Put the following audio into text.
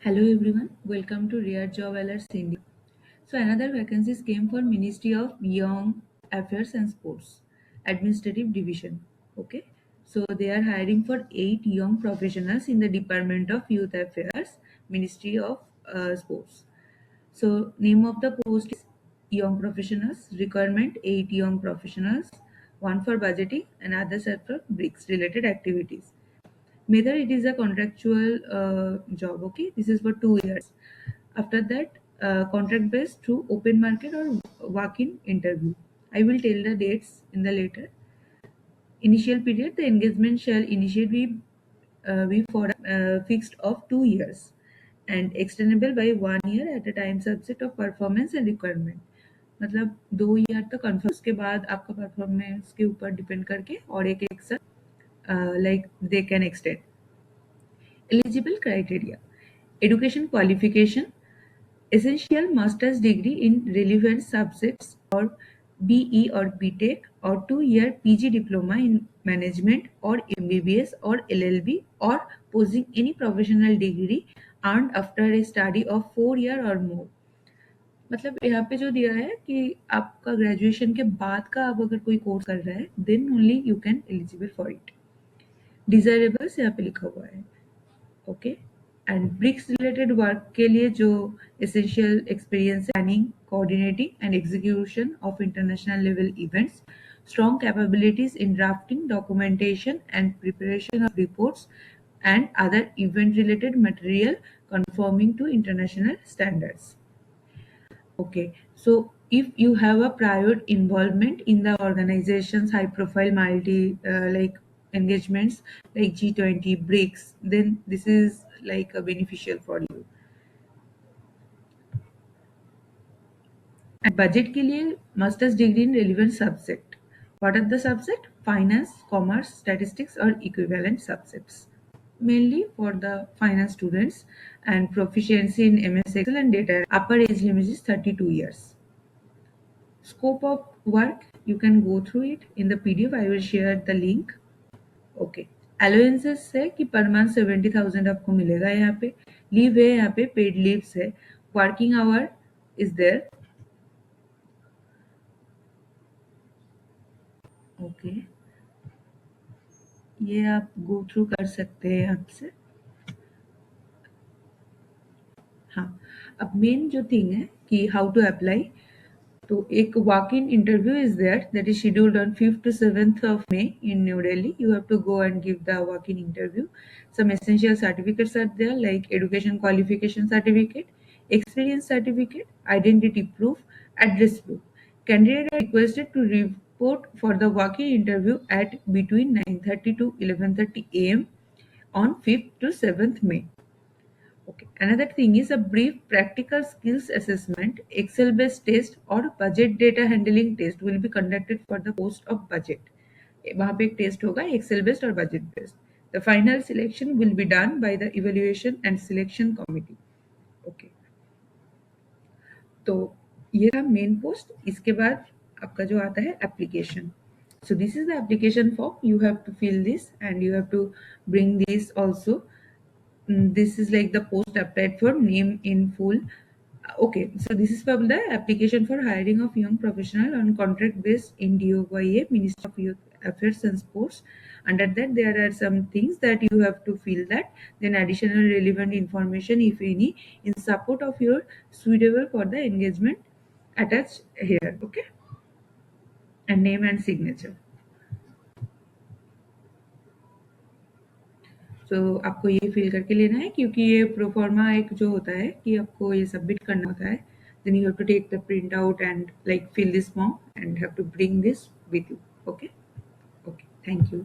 Hello everyone, welcome to Riyadh Job Alerts India. So another vacancies came for Ministry of Young Affairs and Sports Administrative Division. Okay, so they are hiring for 8 young professionals in the Department of Youth Affairs, Ministry of Sports. So name of the post is young professionals. Requirement 8 young professionals, one for budgeting and others are for BRICS related activities. Whether it is a contractual job, okay, this is for 2 years. After that, contract based through open market or walk-in interview. I will tell the dates in the later. Initial period, the engagement shall initially be for fixed of 2 years and extendable by 1 year at a time subject of performance and requirement. मतलब 2 year तक confirm, उसके बाद आपका performance के ऊपर depend करके और एक साथ like they can extend. Eligible criteria: education qualification, essential master's degree in relevant subjects or BE or BTech or 2 year PG diploma in management or MBBS or LLB or possessing any professional degree earned after a study of 4 year or more. मतलब यहाँ पे जो दिया है कि आपका graduation के बाद का आप अगर कोई कोर्स कर रहा है then only you can eligible for it. Desirables यहाँ पे लिखा हुआ है. Okay. And BRICS related work के लिए जो essential experience, planning, coordinating and execution of international level events, strong capabilities in drafting documentation and preparation of reports and other event related material conforming to international standards. Okay, so if you have a prior involvement in the organization's high profile multi like engagements like G20, BRICS, then this is like a beneficial for you. And budget के लिए master's degree in relevant subject. What are the subject? Finance, commerce, statistics or equivalent subjects. Mainly for the finance students, and proficiency in MS Excel and data. Upper age limit is 32 years. Scope of work, you can go through it in the PDF. I will share the link. Okay. Allowances है कि per month 70,000 आपको मिलेगा. यहाँ पे leave है, यहाँ पे paid leaves है. Working hour is there. Okay, ये आप गो थ्रू कर सकते हैं यहाँ से. हाँ, अब मेन जो थिंग है कि हाउ टू अप्लाई. तो एक walk in interview is there that is scheduled on 5th to 7th of May in New Delhi. You have to go and give the walk in interview. Some essential certificates are there like education qualification certificate, experience certificate, identity proof, address proof. Candidate are requested to report for the walk in interview at between 9:30 to 11:30 a.m. on 5th to 7th May. Okay. Another thing is a brief practical skills assessment, Excel-based test or budget data handling test will be conducted for the post of budget. वहाँ पे एक test होगा Excel based और budget based. The final selection will be done by the evaluation and selection committee. Okay, तो ये था main post. इसके बाद आपका जो आता है application. So this is the application form. You have to fill this and you have to bring this also. This is like the post applied for, name in full. Okay, so this is for the application for hiring of young professional on contract based in DOYA, Ministry of Youth Affairs and Sports. Under that there are some things that you have to fill that, then additional relevant information if any in support of your suitable for the engagement attached here. Okay, and name and signature. तो आपको ये fill करके लेना है क्योंकि ये proforma एक जो होता है कि आपको ये सबमिट करना होता है. Then you have to take the print out and like fill this form and have to bring this with you. Okay, okay, thank you.